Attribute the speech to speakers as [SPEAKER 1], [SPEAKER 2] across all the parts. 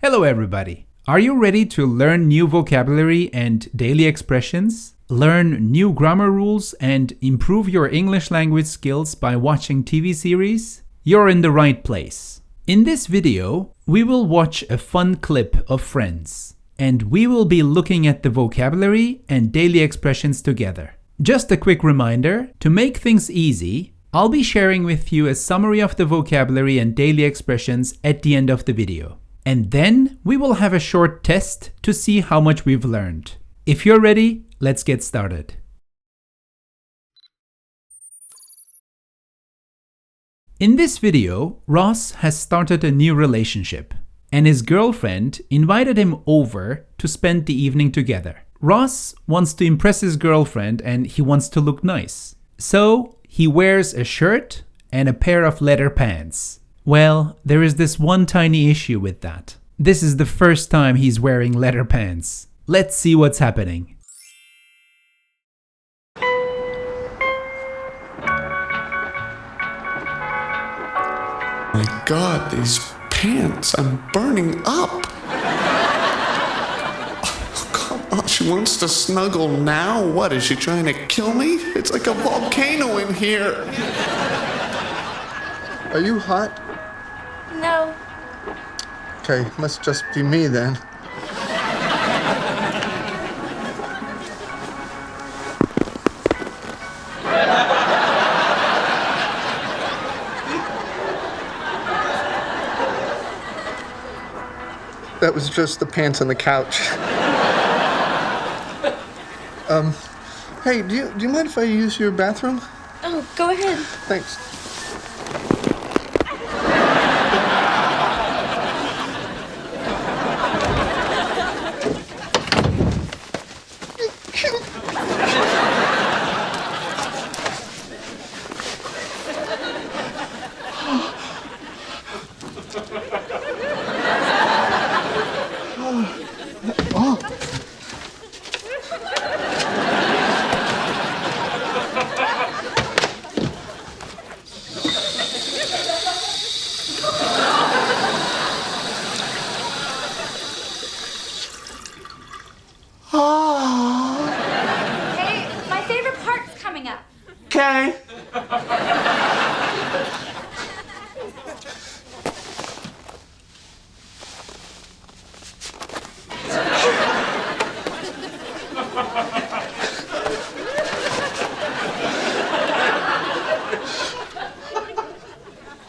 [SPEAKER 1] Hello everybody! Are you ready to learn new vocabulary and daily expressions? Learn new grammar rules and improve your English language skills by watching TV series? You're in the right place. In this video, we will watch a fun clip of Friends, and we will be looking at the vocabulary and daily expressions together. Just a quick reminder, to make things easy, I'll be sharing with you a summary of the vocabulary and daily expressions at the end of the video. And then we will have a short test to see how much we've learned. If you're ready, let's get started. In this video, Ross has started a new relationship, and his girlfriend invited him over to spend the evening together. Ross wants to impress his girlfriend and he wants to look nice. So he wears a shirt and a pair of leather pants. Well, there is this one tiny issue with that. This is the first time he's wearing leather pants. Let's see what's happening.
[SPEAKER 2] My God, these pants, I'm burning up. Oh, come on, she wants to snuggle now? What, is she trying to kill me? It's like a volcano in here. Are you hot?
[SPEAKER 3] No.
[SPEAKER 2] Okay, must just be me then. That was just the pants on the couch. Hey, do you mind if I use your bathroom?
[SPEAKER 3] Oh, go ahead.
[SPEAKER 2] Thanks.
[SPEAKER 3] Hey, my favorite part's coming up.
[SPEAKER 2] Okay.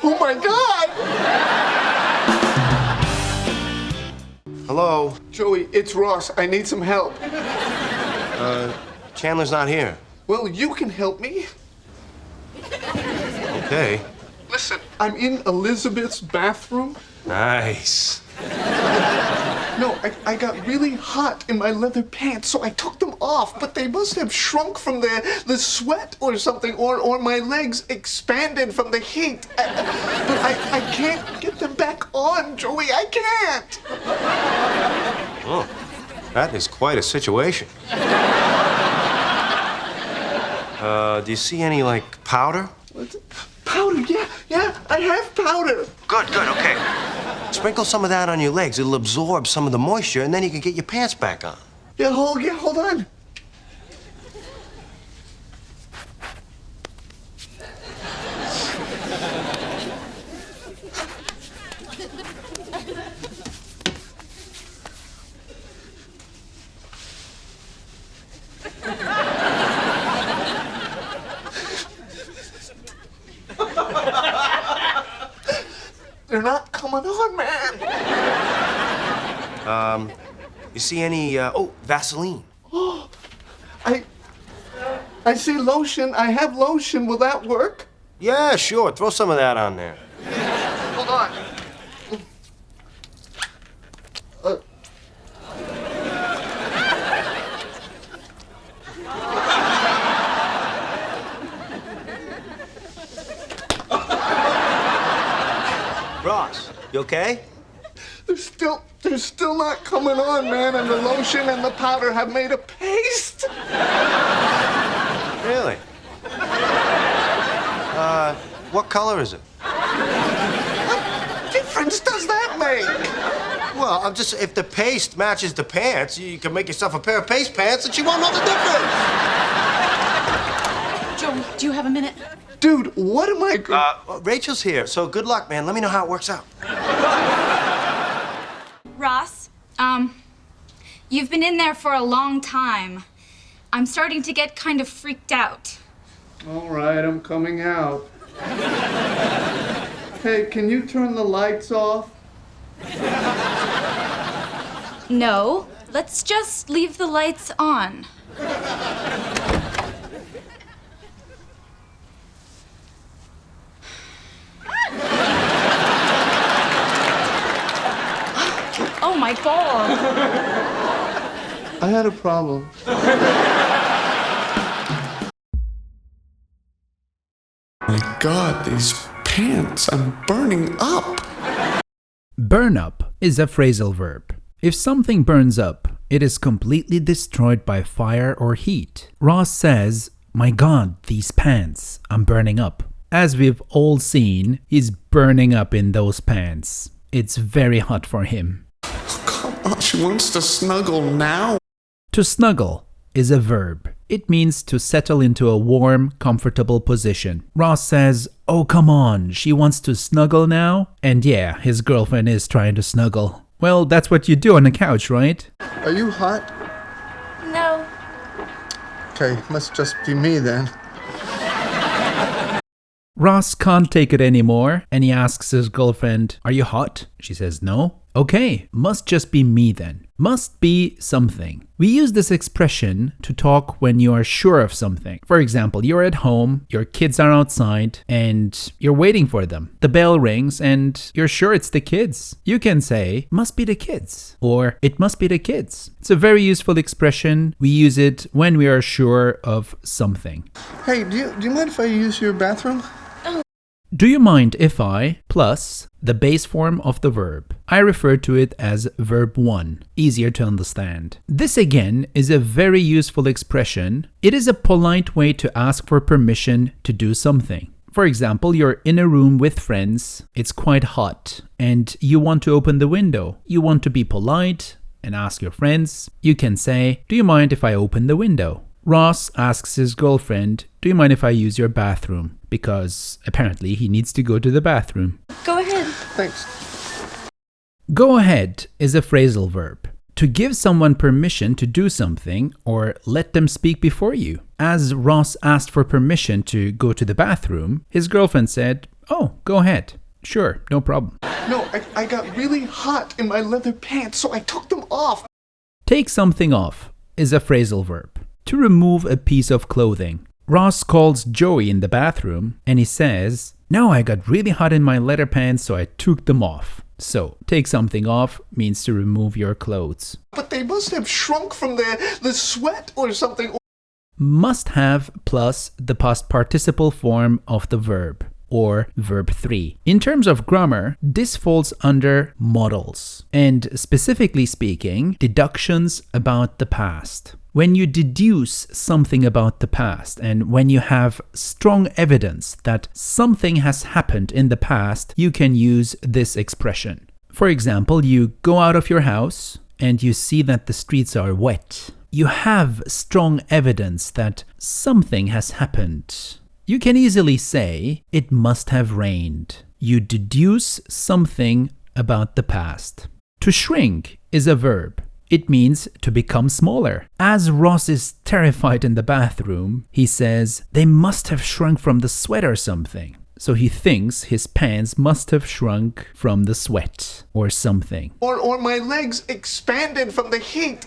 [SPEAKER 2] Oh my God!
[SPEAKER 4] Hello?
[SPEAKER 2] Joey, it's Ross. I need some help.
[SPEAKER 4] Chandler's not here.
[SPEAKER 2] Well, you can help me.
[SPEAKER 4] Okay.
[SPEAKER 2] Listen, I'm in Elizabeth's bathroom.
[SPEAKER 4] Nice.
[SPEAKER 2] No, I got really hot in my leather pants, so I took them off, but they must have shrunk from the sweat or something, or my legs expanded from the heat. But I can't get them back on, Joey. I can't.
[SPEAKER 4] Oh, that is quite a situation. Do you see any, like, powder?
[SPEAKER 2] What's it? Powder, yeah, I have powder.
[SPEAKER 4] Good, okay. Sprinkle some of that on your legs. It'll absorb some of the moisture, and then you can get your pants back on.
[SPEAKER 2] Yeah, hold on. They're not coming on, man.
[SPEAKER 4] You see any, Vaseline?
[SPEAKER 2] Oh, I see lotion. I have lotion. Will that work?
[SPEAKER 4] Yeah, sure. Throw some of that on there.
[SPEAKER 2] Hold on.
[SPEAKER 4] Ross, you okay?
[SPEAKER 2] They're still not coming on, man, and the lotion and the powder have made a paste.
[SPEAKER 4] Really? What color is it?
[SPEAKER 2] What difference does that make?
[SPEAKER 4] Well, I'm just, if the paste matches the pants, you can make yourself a pair of paste pants and she won't know the difference.
[SPEAKER 5] Joe, do you have a minute?
[SPEAKER 2] Dude, what am I...
[SPEAKER 4] Rachel's here, so good luck, man. Let me know how it works out.
[SPEAKER 3] Ross, you've been in there for a long time. I'm starting to get kind of freaked out.
[SPEAKER 2] All right, I'm coming out. Hey, can you turn the lights off?
[SPEAKER 3] No, let's just leave the lights on. Oh my God.
[SPEAKER 2] I had a problem. My God, these pants, I'm burning up.
[SPEAKER 1] Burn up is a phrasal verb. If something burns up, it is completely destroyed by fire or heat. Ross says, "My God, these pants, I'm burning up." As we've all seen, he's burning up in those pants. It's very hot for him.
[SPEAKER 2] Come on, she wants to snuggle now.
[SPEAKER 1] To snuggle is a verb. It means to settle into a warm, comfortable position. Ross says, "Oh, come on, she wants to snuggle now?" And yeah, his girlfriend is trying to snuggle. Well, that's what you do on the couch, right?
[SPEAKER 2] Are you hot?
[SPEAKER 3] No.
[SPEAKER 2] Okay, must just be me then.
[SPEAKER 1] Ross can't take it anymore and he asks his girlfriend, "Are you hot?" She says no. Okay, must just be me then. Must be something. We use this expression to talk when you are sure of something. For example, you're at home, your kids are outside, and you're waiting for them. The bell rings and you're sure it's the kids. You can say, "Must be the kids," or "It must be the kids." It's a very useful expression. We use it when we are sure of something.
[SPEAKER 2] Hey, do you mind if I use your bathroom?
[SPEAKER 1] Do you mind if I plus the base form of the verb? I refer to it as verb 1, easier to understand. This again is a very useful expression. It is a polite way to ask for permission to do something. For example, you're in a room with friends, it's quite hot, and you want to open the window. You want to be polite and ask your friends. You can say, "Do you mind if I open the window?" Ross asks his girlfriend, "Do you mind if I use your bathroom?" Because apparently he needs to go to the bathroom.
[SPEAKER 3] Go ahead.
[SPEAKER 2] Thanks.
[SPEAKER 1] Go ahead is a phrasal verb. To give someone permission to do something or let them speak before you. As Ross asked for permission to go to the bathroom, his girlfriend said, "Oh, go ahead. Sure, no problem."
[SPEAKER 2] No, I got really hot in my leather pants, so I took them off.
[SPEAKER 1] Take something off is a phrasal verb. To remove a piece of clothing. Ross calls Joey in the bathroom and he says, "No, I got really hot in my leather pants, so I took them off." So, take something off means to remove your clothes.
[SPEAKER 2] But they must have shrunk from the sweat or something.
[SPEAKER 1] Must have plus the past participle form of the verb, or verb 3. In terms of grammar, this falls under modals, and specifically speaking, deductions about the past. When you deduce something about the past and when you have strong evidence that something has happened in the past, you can use this expression. For example, you go out of your house and you see that the streets are wet. You have strong evidence that something has happened. You can easily say, "It must have rained." You deduce something about the past. To shrink is a verb. It means to become smaller. As Ross is terrified in the bathroom, he says, "They must have shrunk from the sweat or something." So he thinks his pants must have shrunk from the sweat or something.
[SPEAKER 2] Or my legs expanded from the heat.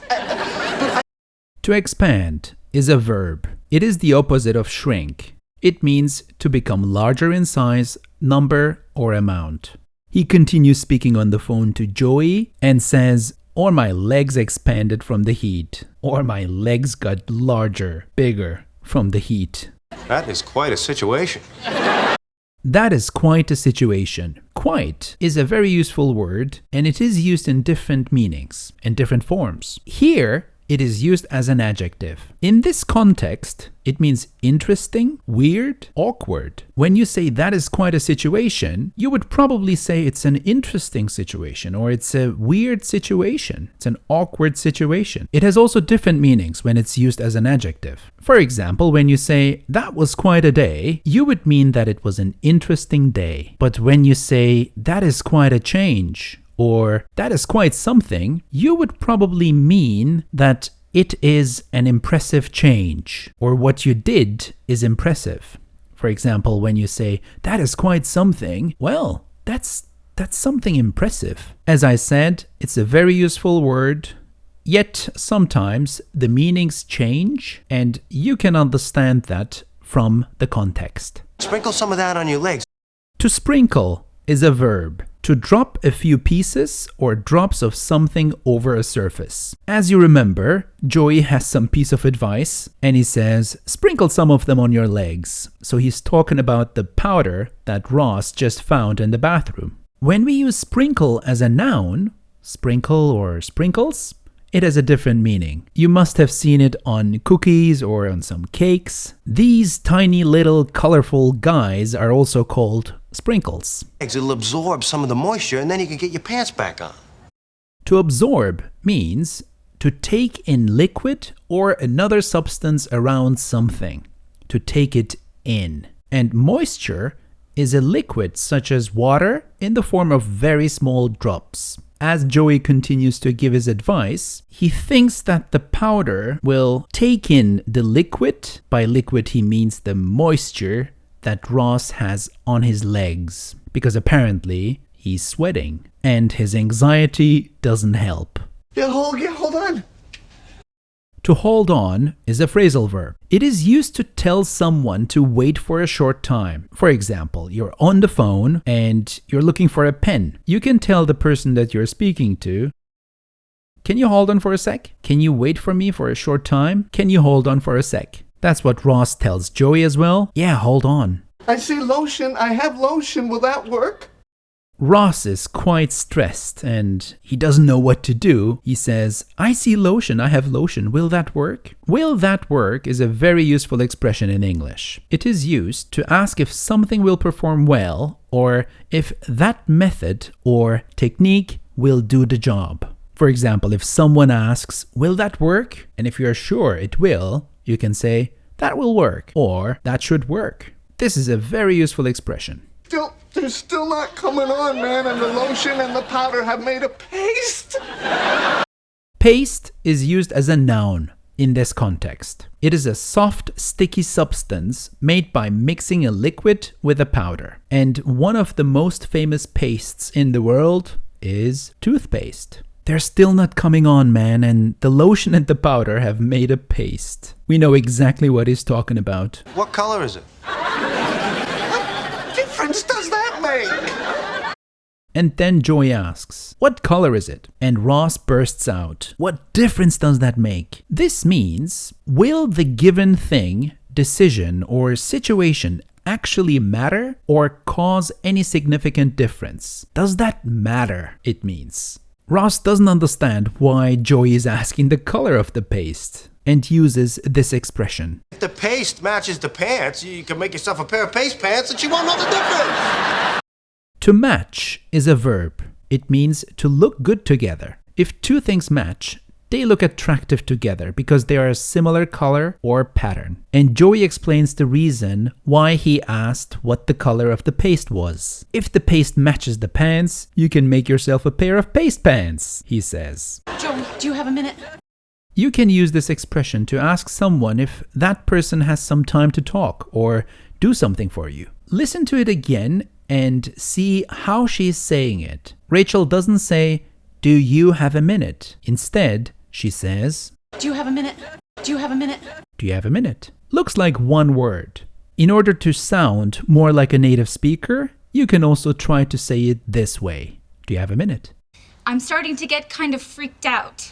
[SPEAKER 1] To expand is a verb. It is the opposite of shrink. It means to become larger in size, number, or amount. He continues speaking on the phone to Joey and says, "Or my legs expanded from the heat." Or my legs got larger, bigger from the heat.
[SPEAKER 4] That is quite a situation.
[SPEAKER 1] That is quite a situation. Quite is a very useful word and it is used in different meanings and different forms. Here, It is used as an adjective. In this context, it means interesting, weird, awkward. When you say that is quite a situation, you would probably say it's an interesting situation or it's a weird situation. It's an awkward situation. It has also different meanings when it's used as an adjective. For example, when you say that was quite a day, you would mean that it was an interesting day. But when you say that is quite a change, or that is quite something, you would probably mean that it is an impressive change, or what you did is impressive. For example, when you say, that is quite something, well, that's something impressive. As I said, it's a very useful word, yet sometimes the meanings change, and you can understand that from the context.
[SPEAKER 4] Sprinkle some of that on your legs.
[SPEAKER 1] To sprinkle is a verb. To drop a few pieces or drops of something over a surface. As you remember, Joey has some piece of advice and he says, sprinkle some of them on your legs. So he's talking about the powder that Ross just found in the bathroom. When we use sprinkle as a noun, sprinkle or sprinkles, it has a different meaning. You must have seen it on cookies or on some cakes. These tiny little colorful guys are also called sprinkles.
[SPEAKER 4] It'll absorb some of the moisture and then you can get your pants back on.
[SPEAKER 1] To absorb means to take in liquid or another substance around something, to take it in. And moisture is a liquid such as water in the form of very small drops. As Joey continues to give his advice, he thinks that the powder will take in the liquid. By liquid, he means the moisture that Ross has on his legs, because apparently he's sweating and his anxiety doesn't help.
[SPEAKER 2] Yeah, hold on.
[SPEAKER 1] To hold on is a phrasal verb. It is used to tell someone to wait for a short time. For example, you're on the phone and you're looking for a pen. You can tell the person that you're speaking to, can you hold on for a sec? Can you wait for me for a short time? Can you hold on for a sec? That's what Ross tells Joey as well. Yeah, hold on.
[SPEAKER 2] I see lotion. I have lotion. Will that work?
[SPEAKER 1] Ross is quite stressed and he doesn't know what to do. He says, I see lotion, I have lotion, will that work? Will that work is a very useful expression in English. It is used to ask if something will perform well or if that method or technique will do the job. For example, if someone asks, will that work? And if you're sure it will, you can say, that will work or that should work. This is a very useful expression.
[SPEAKER 2] They're still not coming on, man, and the lotion and the powder have made a paste.
[SPEAKER 1] Paste is used as a noun in this context. It is a soft, sticky substance made by mixing a liquid with a powder. And one of the most famous pastes in the world is toothpaste. They're still not coming on, man, and the lotion and the powder have made a paste. We know exactly what he's talking about.
[SPEAKER 4] What color is it?
[SPEAKER 2] What difference does that make?
[SPEAKER 1] And then Joey asks, what color is it? And Ross bursts out, what difference does that make? This means, will the given thing, decision, or situation actually matter or cause any significant difference? Does that matter? It means. Ross doesn't understand why Joey is asking the color of the paste and uses this expression.
[SPEAKER 4] If the paste matches the pants, you can make yourself a pair of paste pants and you won't know the difference.
[SPEAKER 1] To match is a verb. It means to look good together. If two things match, they look attractive together because they are a similar color or pattern. And Joey explains the reason why he asked what the color of the paste was. If the paste matches the pants, you can make yourself a pair of paste pants, he says.
[SPEAKER 5] Joey, do you have a minute?
[SPEAKER 1] You can use this expression to ask someone if that person has some time to talk or do something for you. Listen to it again and see how she's saying it. Rachel doesn't say, do you have a minute? Instead, she says,
[SPEAKER 5] do you have a minute? Do you have a minute?
[SPEAKER 1] Do you have a minute? Looks like one word. In order to sound more like a native speaker, you can also try to say it this way. Do you have a minute?
[SPEAKER 3] I'm starting to get kind of freaked out.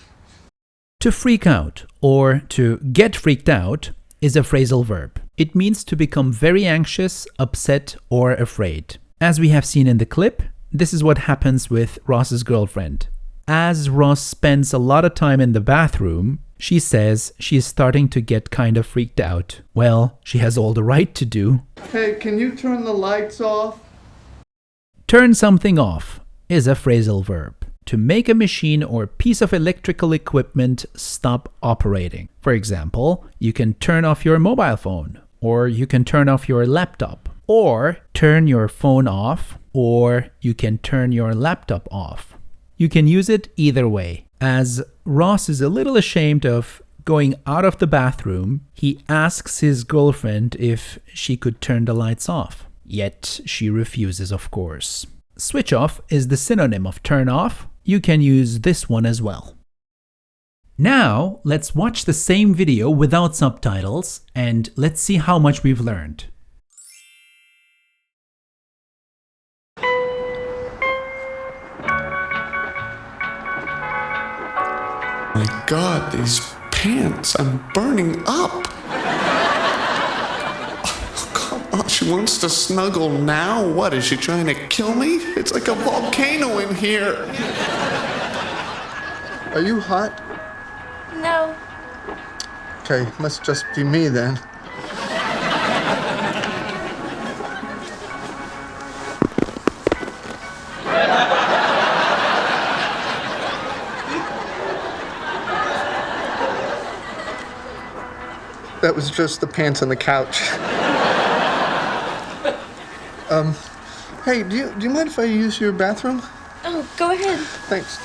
[SPEAKER 1] To freak out or to get freaked out is a phrasal verb. It means to become very anxious, upset, or afraid. As we have seen in the clip, this is what happens with Ross's girlfriend. As Ross spends a lot of time in the bathroom, she says she's starting to get kind of freaked out. Well, she has all the right to do.
[SPEAKER 2] Hey, can you turn the lights off?
[SPEAKER 1] Turn something off is a phrasal verb. To make a machine or piece of electrical equipment stop operating. For example, you can turn off your mobile phone, or you can turn off your laptop, or turn your phone off, or you can turn your laptop off. You can use it either way. As Ross is a little ashamed of going out of the bathroom, he asks his girlfriend if she could turn the lights off. Yet she refuses, of course. Switch off is the synonym of turn off. You can use this one as well. Now, let's watch the same video without subtitles and let's see how much we've learned.
[SPEAKER 2] My God, these pants, I'm burning up. Oh, come on, she wants to snuggle now? What, is she trying to kill me? It's like a volcano in here. Are you hot?
[SPEAKER 3] No.
[SPEAKER 2] Okay, must just be me then. That was just the pants on the couch. Hey, do you mind if I use your bathroom?
[SPEAKER 3] Oh, go ahead.
[SPEAKER 2] Thanks.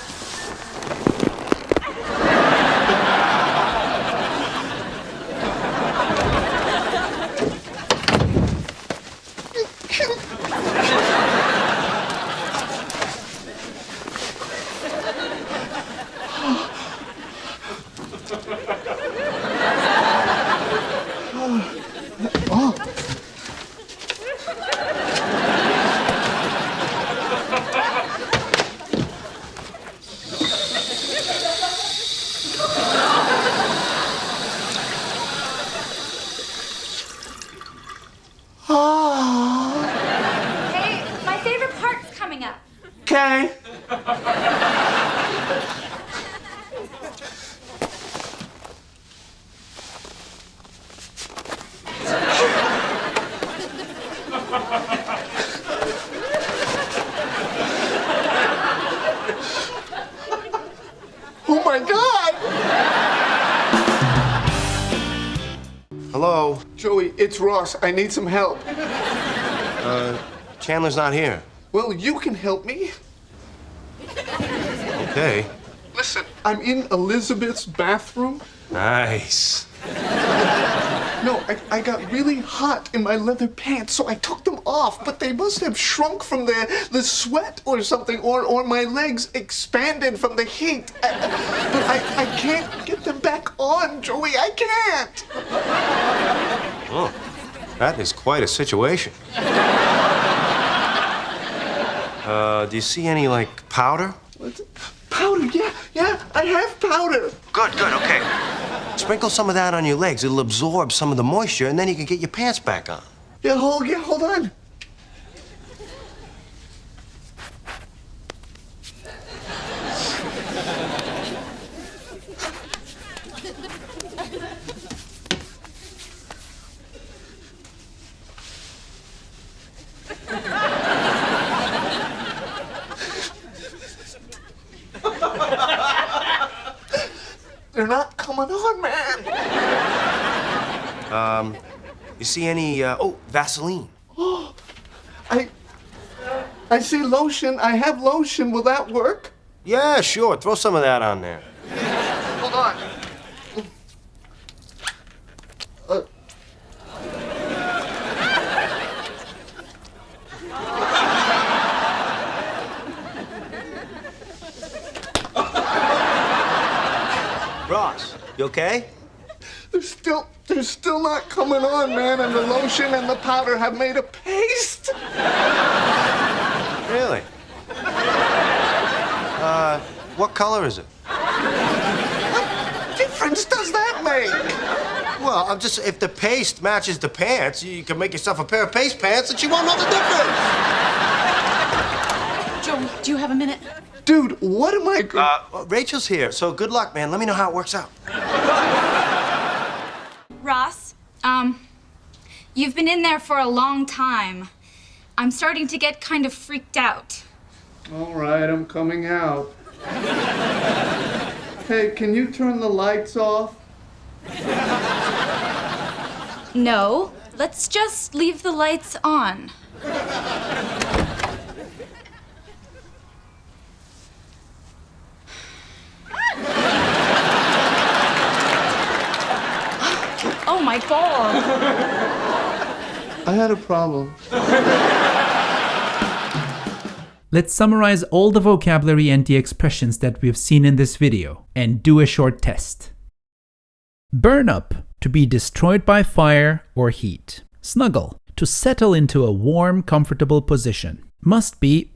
[SPEAKER 3] Hey, my favorite part's coming up.
[SPEAKER 2] Okay. Oh my God!
[SPEAKER 4] Hello?
[SPEAKER 2] Joey, it's Ross. I need some help.
[SPEAKER 4] Chandler's not here.
[SPEAKER 2] Well, you can help me.
[SPEAKER 4] Okay.
[SPEAKER 2] Listen, I'm in Elizabeth's bathroom.
[SPEAKER 4] Nice.
[SPEAKER 2] No, I got really hot in my leather pants, so I took them off, but they must have shrunk from the sweat or something, or my legs expanded from the heat. But I can't get them back on, Joey. I can't.
[SPEAKER 4] Oh, that is quite a situation. Do you see any, like, powder?
[SPEAKER 2] What's it? Powder, yeah, I have powder.
[SPEAKER 4] Good, okay. Sprinkle some of that on your legs. It'll absorb some of the moisture, and then you can get your pants back on.
[SPEAKER 2] Yeah, hold on. They're not coming on, man.
[SPEAKER 4] You see any, Vaseline?
[SPEAKER 2] I see lotion. I have lotion. Will that work?
[SPEAKER 4] Yeah, sure. Throw some of that on there.
[SPEAKER 2] Hold on.
[SPEAKER 4] Ross, you okay?
[SPEAKER 2] They're still not coming on, man, and the lotion and the powder have made a paste.
[SPEAKER 4] Really? What color is it?
[SPEAKER 2] What difference does that make?
[SPEAKER 4] Well, if the paste matches the pants, you can make yourself a pair of paste pants and she won't know the difference.
[SPEAKER 5] Joey, do you have a minute?
[SPEAKER 2] Dude, what am I...
[SPEAKER 4] Rachel's here, so good luck, man. Let me know how it works out.
[SPEAKER 3] Ross, you've been in there for a long time. I'm starting to get kind of freaked out.
[SPEAKER 2] All right, I'm coming out. Hey, can you turn the lights off?
[SPEAKER 3] No, let's just leave the lights on. Oh my God.
[SPEAKER 2] I had a problem.
[SPEAKER 1] Let's summarize all the vocabulary and the expressions that we've seen in this video and do a short test. Burn up, to be destroyed by fire or heat. Snuggle, to settle into a warm, comfortable position. Must be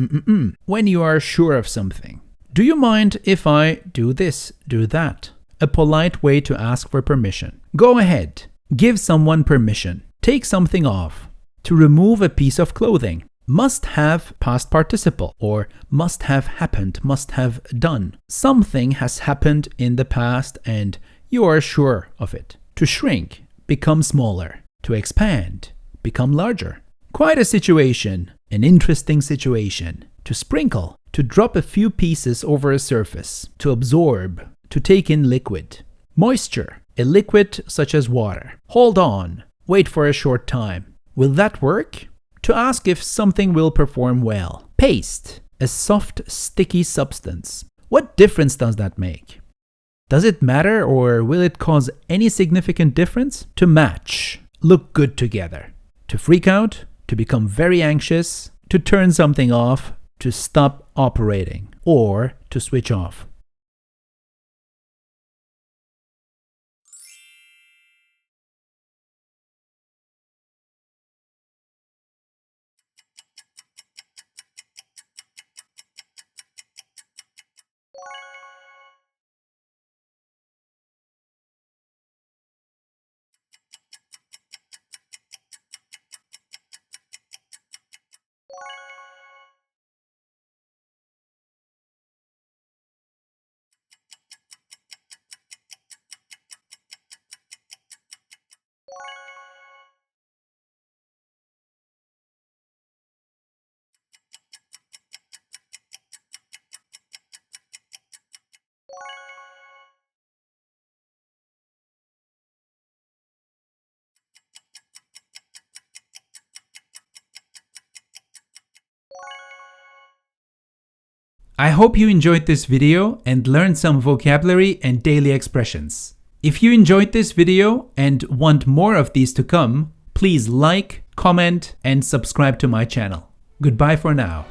[SPEAKER 1] when you are sure of something. Do you mind if I do this, do that? A polite way to ask for permission. Go ahead. Give someone permission. Take something off. To remove a piece of clothing. Must have past participle, or must have happened, must have done. Something has happened in the past and you are sure of it. To shrink, become smaller. To expand, become larger. Quite a situation, an interesting situation. To sprinkle, to drop a few pieces over a surface. To absorb, to take in liquid. Moisture, a liquid such as water. Hold on, wait for a short time. Will that work? To ask if something will perform well. Paste, a soft, sticky substance. What difference does that make? Does it matter, or will it cause any significant difference? To match, look good together. To freak out, to become very anxious, to turn something off, to stop operating, or to switch off. I hope you enjoyed this video and learned some vocabulary and daily expressions. If you enjoyed this video and want more of these to come, please like, comment, and subscribe to my channel. Goodbye for now.